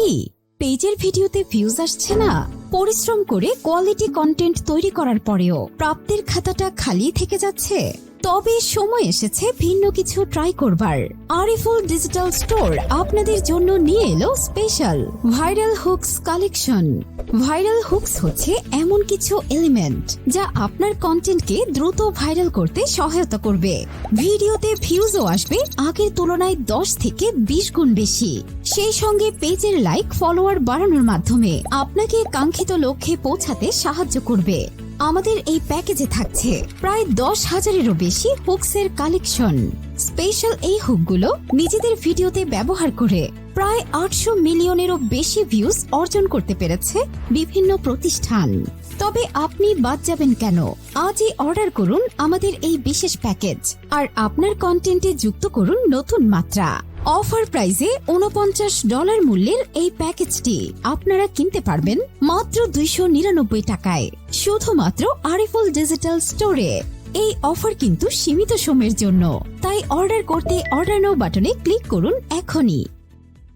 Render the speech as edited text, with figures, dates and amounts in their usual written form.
কি পেজের ভিডিওতে ভিউজ আসছে না? পরিশ্রম করে কোয়ালিটি কন্টেন্ট তৈরি করার পরেও প্রাপ্তির খাতাটা খালি থেকে যাচ্ছে? তবে সময় এসেছে ভিন্ন কিছু ট্রাই করবার। আরিফুল ডিজিটাল স্টোর আপনাদের জন্য নিয়ে এলো special viral hooks collection. Viral hooks হচ্ছে এমন কিছু এলিমেন্ট যা আপনার কন্টেন্টকে দ্রুত ভাইরাল করতে সহায়তা করবে। ভিডিওতে ভিউজও আসবে আগের তুলনায় 10 থেকে 20 গুণ বেশি। সেই সঙ্গে পেজের লাইক ফলোয়ার বাড়ানোর মাধ্যমে আপনাকে কাঙ্ক্ষিত লক্ষ্যে পৌঁছাতে সাহায্য করবে। আমাদের এই প্যাকেজে থাকছে প্রায় 10,000-এরও বেশি হুকসের কালেকশন। স্পেশাল এই হুকগুলো নিজেদের ভিডিওতে ব্যবহার করে প্রায় 800 মিলিয়নেরও বেশি ভিউজ অর্জন করতে পেরেছে বিভিন্ন প্রতিষ্ঠান। তবে আপনি বাদ যাবেন কেন? আজই অর্ডার করুন আমাদের এই বিশেষ প্যাকেজ আর আপনার কন্টেন্টে যুক্ত করুন নতুন মাত্রা। অফার প্রাইসে $49 মূল্যের এই প্যাকেজটি আপনারা কিনতে পারবেন মাত্র 299 টাকায়, শুধুমাত্র আরিফুল ডিজিটাল স্টোরে। এই অফার কিন্তু সীমিত সময়ের জন্য, তাই অর্ডার করতে অর্ডার নাও বাটনে ক্লিক করুন এখনই।